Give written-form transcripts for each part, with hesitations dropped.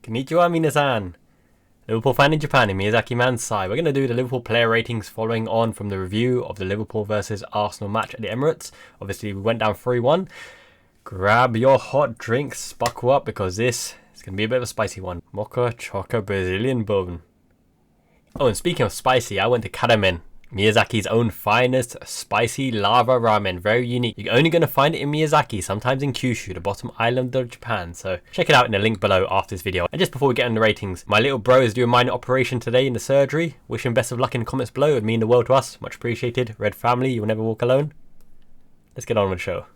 Konnichiwa minasan! Liverpool fan in Japan in Miyazaki man's side. We're going to do the Liverpool player ratings following on from the review of the Liverpool versus Arsenal match at the Emirates. Obviously, we went down 3-1. Grab your hot drinks, buckle up, because this is going to be a bit of a spicy one. Mocha Choca Brazilian Bourbon. Oh, and speaking of spicy, I went to Karamen, Miyazaki's own finest spicy lava ramen. Very unique. You're only going to find it in Miyazaki, sometimes in Kyushu, the bottom island of Japan. So check it out in the link below after this video. And just before we get on the ratings, my little bro is doing a minor operation today in the surgery. Wish him best of luck in the comments below. It would mean the world to us. Much appreciated. Red family, you will never walk alone. Let's get on with the show.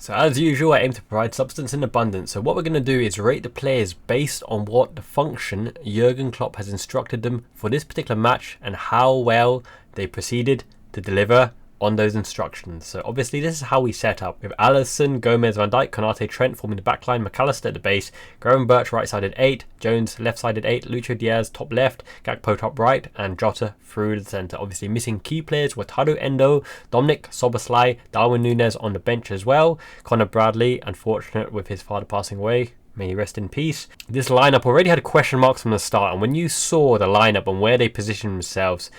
So as usual, I aim to provide substance in abundance. So what we're going to do is rate the players based on what the function Jurgen Klopp has instructed them for this particular match and how well they proceeded to deliver on those instructions. So obviously this is how we set up with Alisson, Gomez, Van Dijk, Konate, Trent forming the backline, McAllister at the base, Gravenberch right sided 8, Jones left sided 8, Lucho Diaz top left, Gakpo top right, and Jota through the centre. Obviously missing key players were Taro Endo, Dominic Szoboszlai, Darwin Núñez on the bench as well, Connor Bradley, unfortunate with his father passing away. May he rest in peace. This lineup already had question marks from the start, and when you saw the lineup and where they positioned themselves,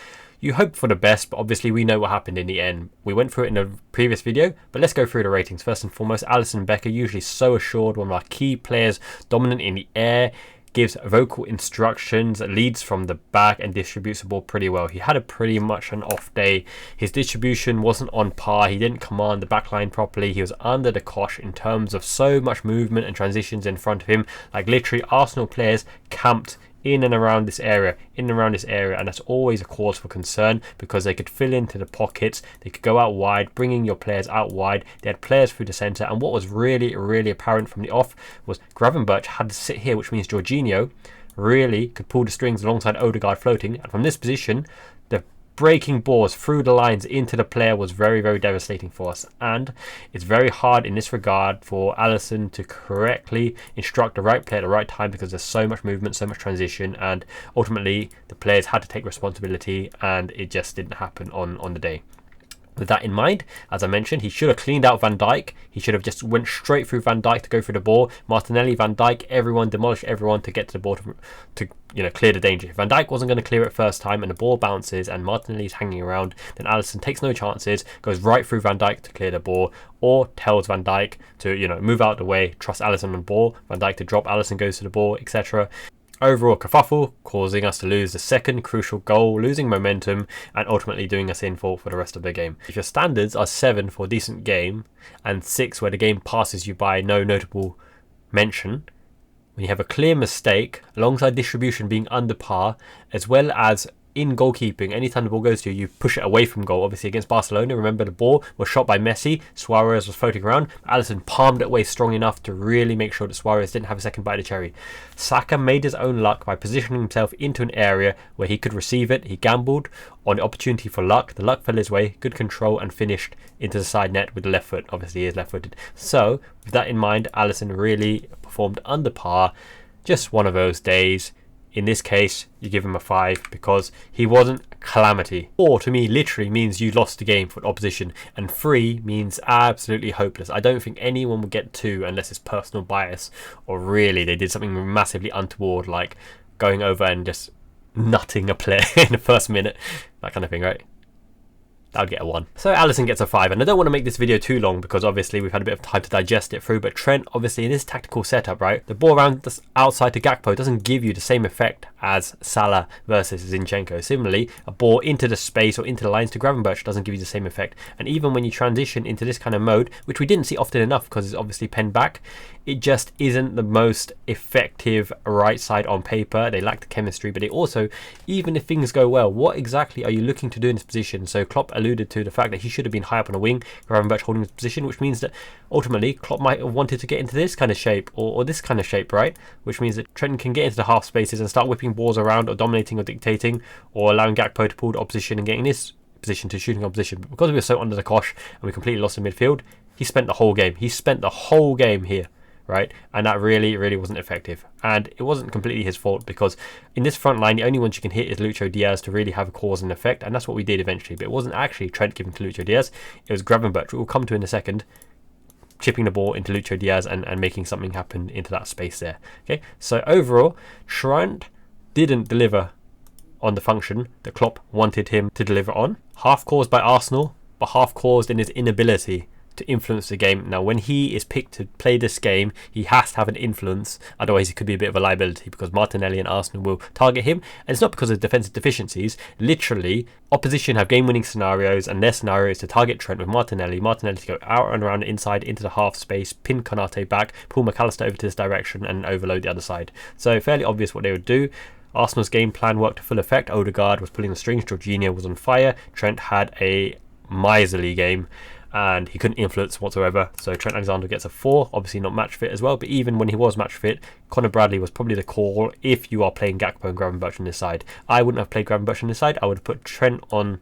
you hoped for the best, but obviously we know what happened in the end. We went through it in a previous video, but let's go through the ratings. First and foremost, Alisson Becker, usually so assured, one of our key players, dominant in the air, gives vocal instructions, leads from the back and distributes the ball pretty well. He had a pretty much an off day. His distribution wasn't on par. He didn't command the back line properly. He was under the cosh in terms of so much movement and transitions in front of him. Like literally Arsenal players camped in and around this area, and that's always a cause for concern because they could fill into the pockets, they could go out wide, bringing your players out wide. They had players through the centre, and what was really apparent from the off was Gravenberch had to sit here, which means Jorginho really could pull the strings alongside Odegaard floating, and from this position the breaking balls through the lines into the player was very devastating for us, and it's very hard in this regard for Alisson to correctly instruct the right player at the right time because there's so much movement, so much transition, and ultimately the players had to take responsibility, and it just didn't happen on the day. With that in mind, as I mentioned, he should have cleaned out Van Dijk. He should have just went straight through Van Dijk to go through the ball. Martinelli, Van Dijk, everyone, demolish everyone to get to the ball to clear the danger. If Van Dijk wasn't going to clear it first time and the ball bounces and Martinelli's hanging around, then Alisson takes no chances, goes right through Van Dijk to clear the ball, or tells Van Dijk to move out the way, trust Alisson on the ball, Van Dijk to drop, Alisson goes to the ball, etc. Overall kerfuffle, causing us to lose the second crucial goal, losing momentum, and ultimately doing us in for the rest of the game. If your standards are 7 for a decent game, and 6 where the game passes you by no notable mention, when you have a clear mistake, alongside distribution being under par, as well as in goalkeeping, anytime the ball goes to you, you push it away from goal. Obviously against Barcelona, remember the ball was shot by Messi, Suarez was floating around, Alisson palmed it away strong enough to really make sure that Suarez didn't have a second bite of the cherry. Saka made his own luck by positioning himself into an area where he could receive it. He gambled on the opportunity for luck. The luck fell his way, good control, and finished into the side net with the left foot. Obviously he is left footed. So with that in mind, Alisson really performed under par. Just one of those days. In this case, you give him a 5 because he wasn't a calamity. 4 to me literally means you lost the game for the opposition, and 3 means absolutely hopeless. I don't think anyone will get 2 unless it's personal bias or really they did something massively untoward, like going over and just nutting a player in the first minute, that kind of thing, right? I'll get a 1. So Alisson gets a 5, and I don't want to make this video too long because obviously we've had a bit of time to digest it through, but Trent, obviously in this tactical setup, right, the ball around the outside to Gakpo doesn't give you the same effect as Salah versus Zinchenko. Similarly, a ball into the space or into the lines to Gravenberch doesn't give you the same effect, and even when you transition into this kind of mode, which we didn't see often enough because it's obviously penned back, it just isn't the most effective right side on paper. They lack the chemistry, but they also, even if things go well, what exactly are you looking to do in this position? So Klopp alluded to the fact that he should have been high up on a wing, Gravenberch holding his position, which means that ultimately Klopp might have wanted to get into this kind of shape or this kind of shape, right? Which means that Trent can get into the half spaces and start whipping balls around or dominating or dictating, or allowing Gakpo to pull the opposition and getting this position to shooting opposition. But because we were so under the cosh and we completely lost in midfield, he spent the whole game here, right? And that really wasn't effective, and it wasn't completely his fault because in this front line the only ones you can hit is Lucho Diaz to really have a cause and effect, and that's what we did eventually. But it wasn't actually Trent giving to Lucho Diaz, it was Gravenberch, which we'll come to in a second, chipping the ball into Lucho Diaz and making something happen into that space there. Okay, so overall, Trent didn't deliver on the function that Klopp wanted him to deliver on. Half caused by Arsenal, but half caused in his inability to influence the game. Now, when he is picked to play this game, he has to have an influence, otherwise he could be a bit of a liability, because Martinelli and Arsenal will target him, and it's not because of defensive deficiencies. Literally, opposition have game-winning scenarios, and their scenario is to target Trent with Martinelli to go out and around the inside into the half space, pin Konate back, pull McAllister over to this direction, and overload the other side. So fairly obvious what they would do. Arsenal's game plan worked to full effect. Odegaard was pulling the strings, Jorginho was on fire, Trent had a miserly game and he couldn't influence whatsoever. So Trent Alexander gets a 4, obviously not match fit as well, but even when he was match fit, Conor Bradley was probably the call if you are playing Gakpo and Gravenberch on this side. I wouldn't have played Gravenberch on this side. I would have put Trent on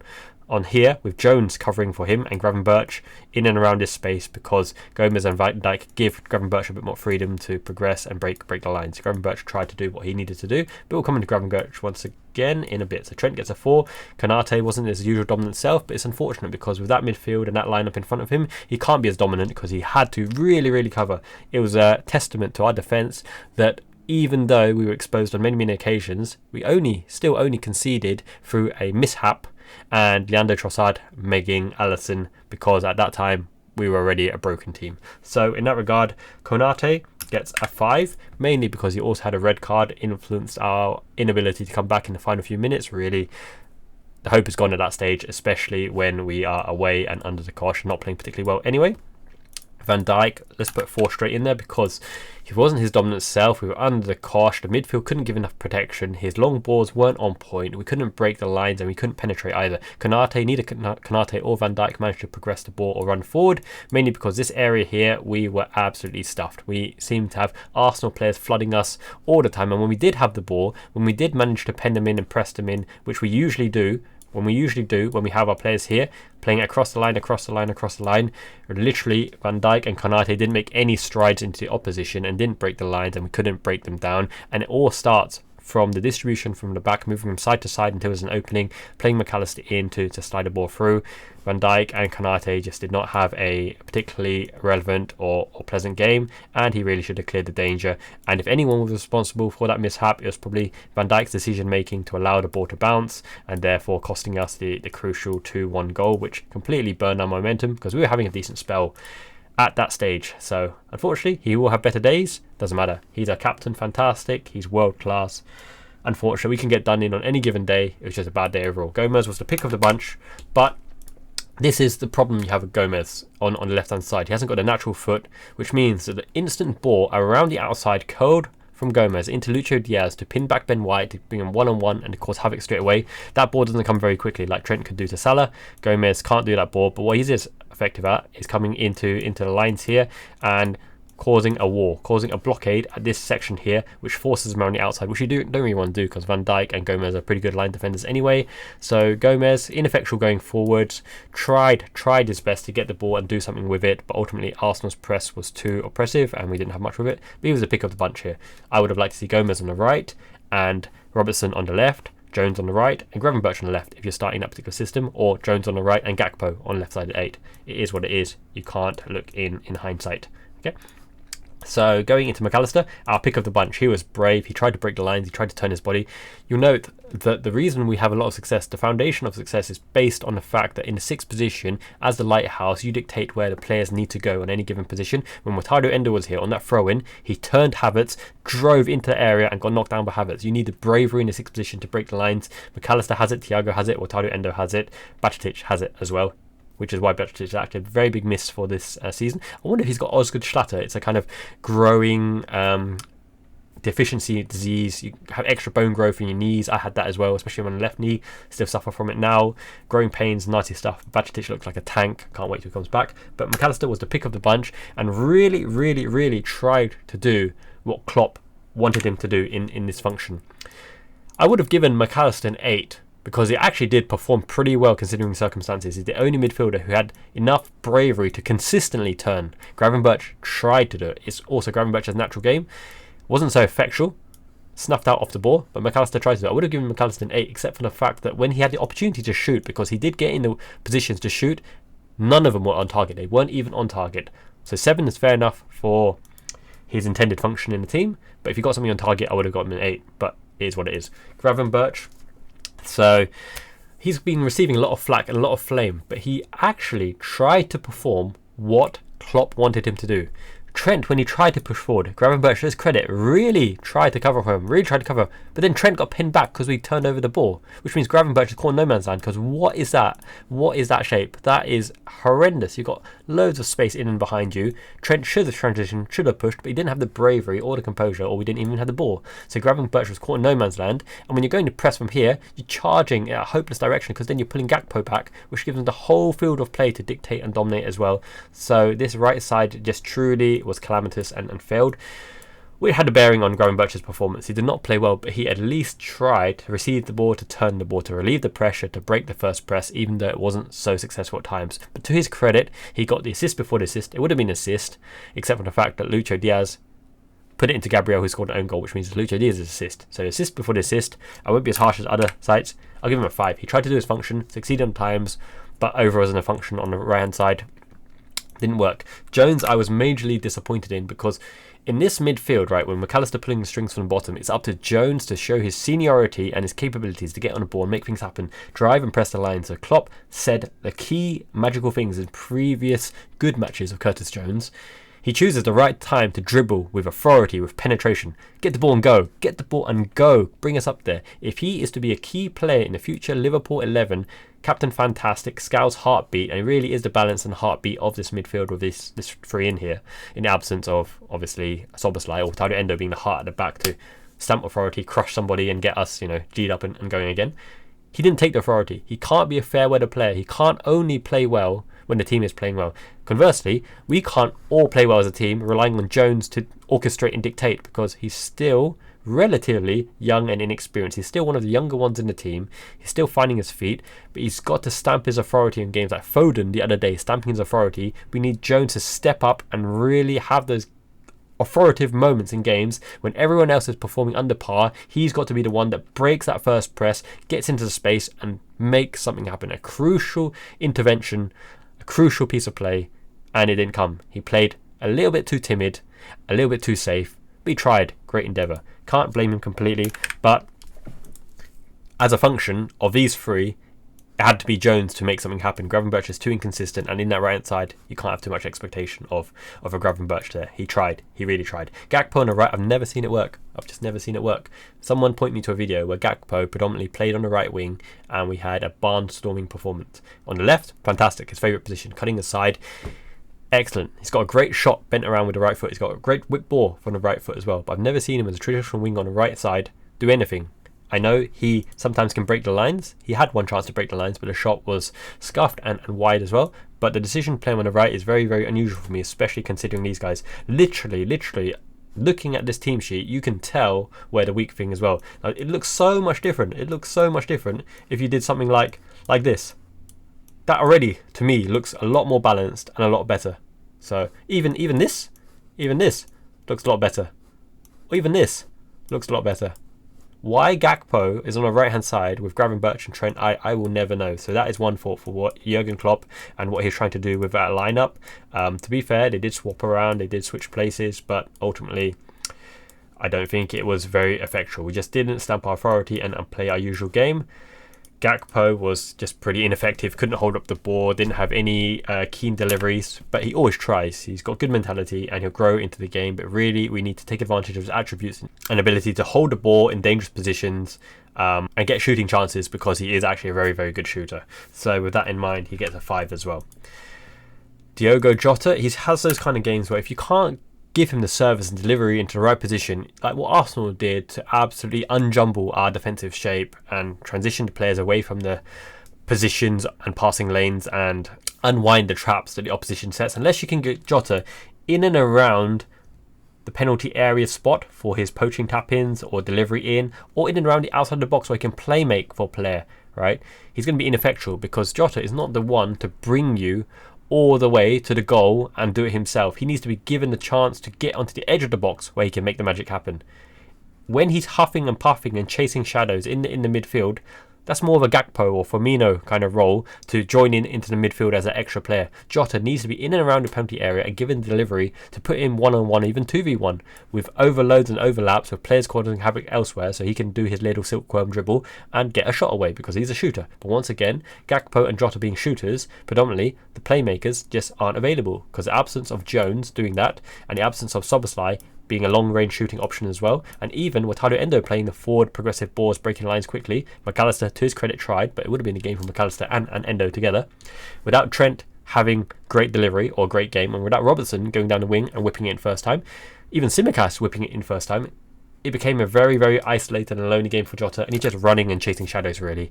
here with Jones covering for him and Gravenberch in and around this space, because Gomez and Van Dijk give Gravenberch a bit more freedom to progress and break the lines. Gravenberch tried to do what he needed to do, but we'll come into Gravenberch once again in a bit. So Trent gets a 4. Konate wasn't his usual dominant self, but it's unfortunate because with that midfield and that lineup in front of him, he can't be as dominant because he had to really cover. It was a testament to our defence that even though we were exposed on many occasions, we still only conceded through a mishap and Leandro Trossard megging Alisson, because at that time we were already a broken team. So in that regard, Konate gets a 5, mainly because he also had a red card, influenced our inability to come back in the final few minutes. Really, the hope is gone at that stage, especially when we are away and under the cosh, not playing particularly well anyway. Van Dijk, let's put 4 straight in there, because he wasn't his dominant self. We were under the cosh. The midfield couldn't give enough protection. His long balls weren't on point. We couldn't break the lines and we couldn't penetrate either. Neither Konate or Van Dijk managed to progress the ball or run forward, mainly because this area here we were absolutely stuffed. We seemed to have Arsenal players flooding us all the time, and when we did have the ball, when we did manage to pen them in and press them in, which we usually do, when we have our players here playing across the line, literally Van Dijk and Konate didn't make any strides into the opposition and didn't break the lines, and we couldn't break them down. And it all starts from the distribution from the back, moving from side to side until there's an opening, playing McAllister in to slide the ball through. Van Dijk and Konate just did not have a particularly relevant or pleasant game, and he really should have cleared the danger. And if anyone was responsible for that mishap, it was probably Van Dijk's decision making to allow the ball to bounce, and therefore costing us the crucial 2-1 goal, which completely burned our momentum, because we were having a decent spell at that stage. So unfortunately, he will have better days. Doesn't matter. He's our captain, fantastic. He's world class. Unfortunately, we can get done in on any given day. It was just a bad day overall. Gomez was the pick of the bunch, but this is the problem you have with Gomez on the left-hand side. He hasn't got a natural foot, which means that the instant ball around the outside curled from Gomez into Lucho Diaz to pin back Ben White to bring him one-on-one and to cause havoc straight away. That ball doesn't come very quickly like Trent could do to Salah. Gomez can't do that ball, but what he is effective at is coming into the lines here and causing a wall, causing a blockade at this section here, which forces him around the outside, which you don't really want to do, because Van Dijk and Gomez are pretty good line defenders anyway. So Gomez, ineffectual going forwards, tried his best to get the ball and do something with it, but ultimately Arsenal's press was too oppressive and we didn't have much with it. But he was the pick of the bunch here. I would have liked to see Gomez on the right and Robertson on the left, Jones on the right and Gravenberch on the left if you're starting that particular system, or Jones on the right and Gakpo on left side at 8. It is what it is. You can't look in hindsight. Okay. So going into McAllister, our pick of the bunch, he was brave, he tried to break the lines, he tried to turn his body. You'll note that the reason we have a lot of success, the foundation of success, is based on the fact that in the 6th position, as the lighthouse, you dictate where the players need to go on any given position. When Endo was here on that throw-in, he turned Havertz, drove into the area and got knocked down by Havertz. You need the bravery in the 6th position to break the lines. McAllister has it, Thiago has it, Endo has it, Bajcetic has it as well, which is why Bajcetic is actually a very big miss for this season. I wonder if he's got Osgood Schlatter. It's a kind of growing deficiency disease. You have extra bone growth in your knees. I had that as well, especially on the left knee. Still suffer from it now. Growing pains, nasty stuff. Bajcetic looks like a tank. Can't wait till he comes back. But McAllister was the pick of the bunch and really tried to do what Klopp wanted him to do in this function. I would have given McAllister an 8, because he actually did perform pretty well considering circumstances. He's the only midfielder who had enough bravery to consistently turn. Gravenberch tried to do it. It's also Gravenberch's natural game. Wasn't so effectual. Snuffed out off the ball, but McAllister tried to do it. I would have given McAllister an 8, except for the fact that when he had the opportunity to shoot, because he did get in the positions to shoot, none of them were on target. They weren't even on target. So 7 is fair enough for his intended function in the team, but if you got something on target, I would have got him an 8, but it is what it is. Gravenberch, so he's been receiving a lot of flack and a lot of flame, but he actually tried to perform what Klopp wanted him to do. Trent, when he tried to push forward, Gravenberch, to his credit, really tried to cover for him, but then Trent got pinned back because we turned over the ball, which means Gravenberch is caught in no man's land, because what is that? What is that shape? That is horrendous. You've got loads of space in and behind you. Trent should have transitioned, should have pushed, but he didn't have the bravery or the composure, or we didn't even have the ball. So Gravenberch was caught in no man's land, and when you're going to press from here, you're charging in a hopeless direction, because then you're pulling Gakpo back, which gives him the whole field of play to dictate and dominate as well. So this right side just truly was calamitous and failed. We had a bearing on Gravenberch's performance. He did not play well, but he at least tried to receive the ball, to turn the ball, to relieve the pressure, to break the first press, even though it wasn't so successful at times. But to his credit, he got the assist before the assist. It would have been an assist, except for the fact that Lucho Diaz put it into Gabriel, who scored an own goal, which means Lucho Diaz's assist. So assist before the assist. I won't be as harsh as other sites. I'll give him a 5. He tried to do his function, succeeded on times, but over as in a function on the right hand side didn't work. Jones, I was majorly disappointed in, because in this midfield, right, when McAllister pulling the strings from the bottom, it's up to Jones to show his seniority and his capabilities to get on the ball and make things happen, drive and press the line. So Klopp said the key magical things in previous good matches of Curtis Jones. He chooses the right time to dribble with authority, with penetration. Get the ball and go. Get the ball and go. Bring us up there. If he is to be a key player in the future Liverpool 11, Captain Fantastic, Scou's heartbeat, and he really is the balance and heartbeat of this midfield with this three in here, in the absence of, obviously, Szoboszlai or Tario Endo being the heart at the back to stamp authority, crush somebody and get us, G'd up and going again. He didn't take the authority. He can't be a fair weather player. He can't only play well when the team is playing well. Conversely, we can't all play well as a team, relying on Jones to orchestrate and dictate, because he's still relatively young and inexperienced. He's still one of the younger ones in the team. He's still finding his feet, but he's got to stamp his authority in games like Foden the other day, stamping his authority. We need Jones to step up and really have those authoritative moments in games when everyone else is performing under par. He's got to be the one that breaks that first press, gets into the space and makes something happen. A crucial intervention, a crucial piece of play, and it didn't come. He played a little bit too timid, a little bit too safe, but he tried. Great endeavour. Can't blame him completely, but as a function of these three, it had to be Jones to make something happen. Gravenberch is too inconsistent, and in that right hand side, you can't have too much expectation of a Gravenberch there. He tried. He really tried. Gakpo on the right, I've never seen it work. I've just never seen it work. Someone point me to a video where Gakpo predominantly played on the right wing, and we had a barnstorming performance. On the left, fantastic. His favourite position, cutting aside. Excellent. He's got a great shot bent around with the right foot. He's got a great whip ball from the right foot as well. But I've never seen him as a traditional wing on the right side do anything. I know he sometimes can break the lines. He had one chance to break the lines, but the shot was scuffed and wide as well. But the decision playing on the right is very, very unusual for me, especially considering these guys. Literally, looking at this team sheet, you can tell where the weak thing as well. Now, it looks so much different. It looks so much different if you did something like this. That already, to me, looks a lot more balanced and a lot better. So even this looks a lot better. Or even this looks a lot better. Why Gakpo is on the right hand side with Gravenberch and Trent, I will never know. So that is one thought for what Jurgen Klopp and what he's trying to do with that lineup. To be fair, they did swap around, they did switch places, but ultimately I don't think it was very effectual. We just didn't stamp our authority and play our usual game. Gakpo was just pretty ineffective, couldn't hold up the ball, didn't have any keen deliveries, but he always tries. He's got good mentality and he'll grow into the game, but really we need to take advantage of his attributes and ability to hold the ball in dangerous positions and get shooting chances, because he is actually a very, very good shooter. So with that in mind, he gets a 5 as well. Diogo Jota, he has those kind of games where if you can't give him the service and delivery into the right position, like what Arsenal did to absolutely unjumble our defensive shape and transition the players away from the positions and passing lanes and unwind the traps that the opposition sets, unless you can get Jota in and around the penalty area spot for his poaching tap-ins or delivery in, or in and around the outside of the box where he can play make for player, right? He's going to be ineffectual because Jota is not the one to bring you all the way to the goal and do it himself. He needs to be given the chance to get onto the edge of the box where he can make the magic happen. When he's huffing and puffing and chasing shadows in the midfield, That's more of a Gakpo or Firmino kind of role to join in into the midfield as an extra player. Jota needs to be in and around the penalty area and given delivery to put in one-on-one, even 2v1, with overloads and overlaps with players causing havoc elsewhere, so he can do his little silkworm dribble and get a shot away because he's a shooter. But once again, Gakpo and Jota being shooters, predominantly, the playmakers just aren't available because the absence of Jones doing that and the absence of Szoboszlai being a long-range shooting option as well, and even with Endo playing the forward progressive balls, breaking lines quickly. McAllister, to his credit, tried, but it would have been a game for McAllister and Endo together. Without Trent having great delivery or great game, and without Robertson going down the wing and whipping it in first time, even Tsimikas whipping it in first time, it became a very, very isolated and lonely game for Jota, and he's just running and chasing shadows, really.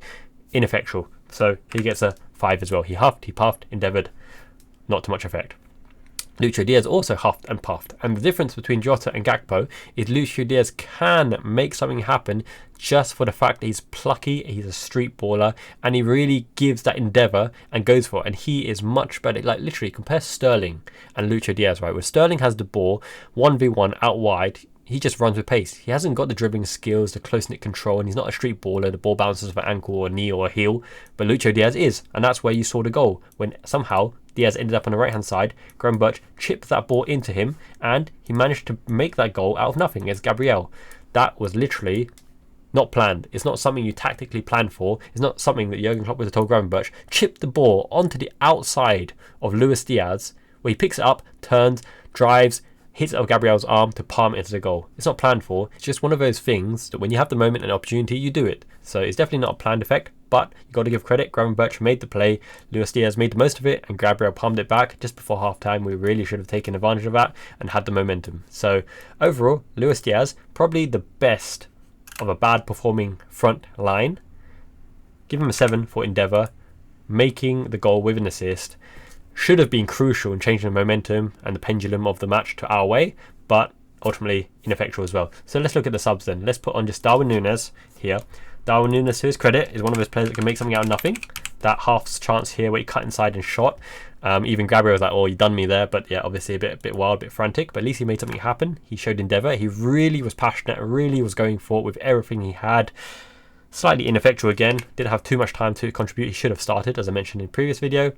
Ineffectual. So he gets a 5 as well. He huffed, he puffed, endeavoured, not to much effect. Lucho Diaz also huffed and puffed, and the difference between Jota and Gakpo is Lucho Diaz can make something happen just for the fact that he's plucky, he's a street baller, and he really gives that endeavour and goes for it, and he is much better. Like literally, compare Sterling and Lucho Diaz, right? Where Sterling has the ball 1v1 out wide, he just runs with pace. He hasn't got the dribbling skills, the close-knit control, and he's not a street baller. The ball bounces off an ankle or a knee or a heel, but Lucho Diaz is, and that's where you saw the goal, when somehow Diaz ended up on the right-hand side. Gravenberch chipped that ball into him, and he managed to make that goal out of nothing against Gabriel. That was literally not planned. It's not something you tactically plan for. It's not something that Jurgen Klopp would have told Gravenberch. Chip the ball onto the outside of Luis Diaz, where he picks it up, turns, drives, hits it off Gabriel's arm to palm it into the goal. It's not planned for. It's just one of those things that when you have the moment and opportunity, you do it. So it's definitely not a planned effect, but you've got to give credit. Gravenberch made the play. Luis Diaz made the most of it, and Gabriel palmed it back just before half-time. We really should have taken advantage of that and had the momentum. So overall, Luis Diaz, probably the best of a bad performing front line. Give him a 7 for endeavour. Making the goal with an assist should have been crucial in changing the momentum and the pendulum of the match to our way, but ultimately ineffectual as well. So let's look at the subs then. Let's put on just Darwin Núñez here. Darwin Núñez, to his credit, is one of those players that can make something out of nothing. That half chance here where he cut inside and shot. Even Gabriel was like, oh, you done me there. But yeah, obviously a bit wild, a bit frantic. But at least he made something happen. He showed endeavour. He really was passionate and really was going for it with everything he had. Slightly ineffectual again. Didn't have too much time to contribute. He should have started, as I mentioned in the previous video.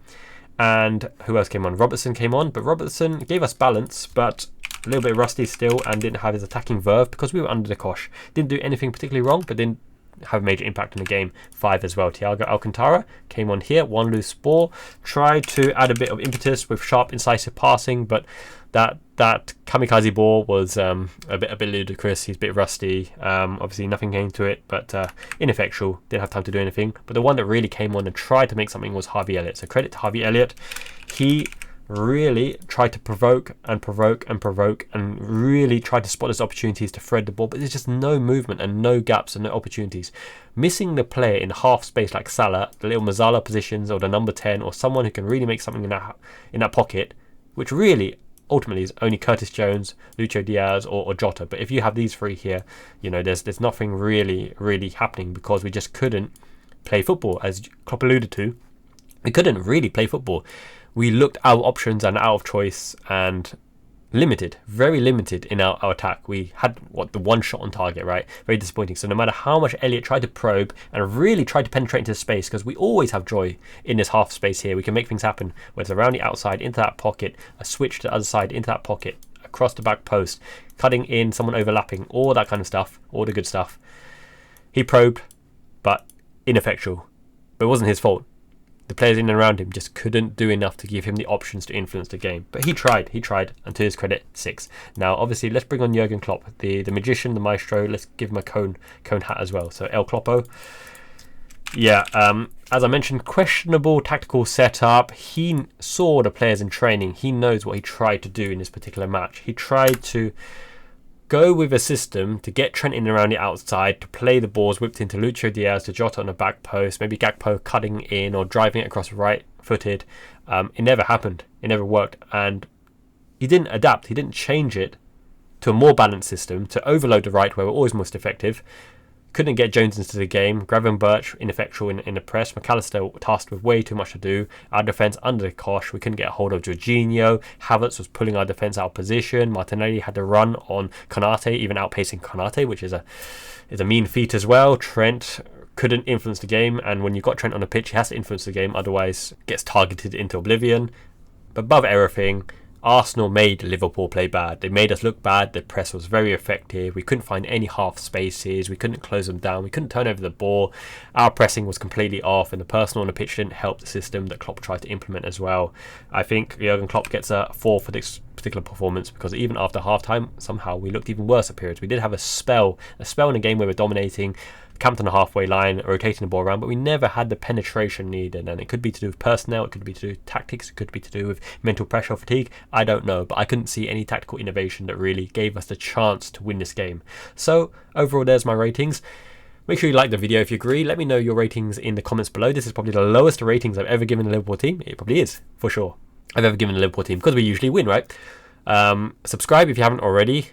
And who else came on? Robertson came on. But Robertson gave us balance, but a little bit rusty still and didn't have his attacking verve because we were under the cosh. Didn't do anything particularly wrong, but didn't have a major impact in the game. 5 as well. Thiago Alcantara came on here, one loose ball, tried to add a bit of impetus with sharp, incisive passing, but that kamikaze ball was a bit ludicrous. He's a bit rusty. Obviously nothing came to it, but ineffectual. Didn't have time to do anything. But the one that really came on and tried to make something was Harvey Elliott. So credit to Harvey Elliott. He really tried to provoke and really tried to spot his opportunities to thread the ball, but there's just no movement and no gaps and no opportunities. Missing the player in half space like Salah, the little Mazzala positions, or the number 10, or someone who can really make something in that pocket, which really ultimately is only Curtis Jones, Lucho Diaz, or Jota. But if you have these 3 here, you know, there's nothing really happening because we just couldn't play football, as Klopp alluded to. We couldn't really play football. We looked out of options and out of choice and limited, very limited in our attack. We had the one shot on target, right? Very disappointing. So no matter how much Elliott tried to probe and really tried to penetrate into space, because we always have joy in this half space here, we can make things happen, whether it's around the outside into that pocket, a switch to the other side into that pocket, across the back post, cutting in, someone overlapping, all that kind of stuff, all the good stuff. He probed, but ineffectual. But it wasn't his fault. The players in and around him just couldn't do enough to give him the options to influence the game. But he tried, and to his credit, 6. Now, obviously, let's bring on Jurgen Klopp, the magician, the maestro. Let's give him a cone hat as well. So, El Kloppo. Yeah, as I mentioned, questionable tactical setup. He saw the players in training. He knows what he tried to do in this particular match. He tried to go with a system to get Trent in around the outside, to play the balls whipped into Lucho Diaz, to Jota on the back post, maybe Gakpo cutting in or driving it across right-footed. It never happened. It never worked. And he didn't adapt. He didn't change it to a more balanced system, to overload the right where we're always most effective. Couldn't get Jones into the game. Gravenberch ineffectual in the press. McAllister tasked with way too much to do. Our defence under the cosh. We couldn't get a hold of Jorginho. Havertz was pulling our defence out of position. Martinelli had to run on Konate, even outpacing Konate, which is a mean feat as well. Trent couldn't influence the game, and when you've got Trent on the pitch, he has to influence the game, otherwise gets targeted into oblivion. But above everything, Arsenal made Liverpool play bad. They made us look bad. The press was very effective. We couldn't find any half spaces. We couldn't close them down. We couldn't turn over the ball. Our pressing was completely off, and the personnel on the pitch didn't help the system that Klopp tried to implement as well. I think Jurgen Klopp gets a 4 for this particular performance, because even after half-time, somehow we looked even worse at periods. We did have a spell in a game where we're dominating, camped on the halfway line, rotating the ball around, but we never had the penetration needed. And it could be to do with personnel, it could be to do with tactics, it could be to do with mental pressure or fatigue. I don't know, but I couldn't see any tactical innovation that really gave us the chance to win this game. So overall, there's my ratings. Make sure you like the video if you agree. Let me know your ratings in the comments below. This is probably the lowest ratings I've ever given the Liverpool team. It probably is, for sure. I've ever given the Liverpool team, because we usually win, right? Subscribe if you haven't already.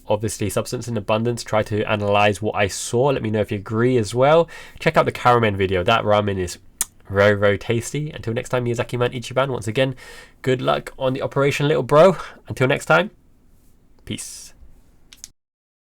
Obviously, substance in abundance. Try to analyze what I saw. Let me know if you agree as well. Check out the Karamen video. That ramen is very, very tasty. Until next time, Miyazaki Man Ichiban. Once again, good luck on the operation, little bro. Until next time, peace.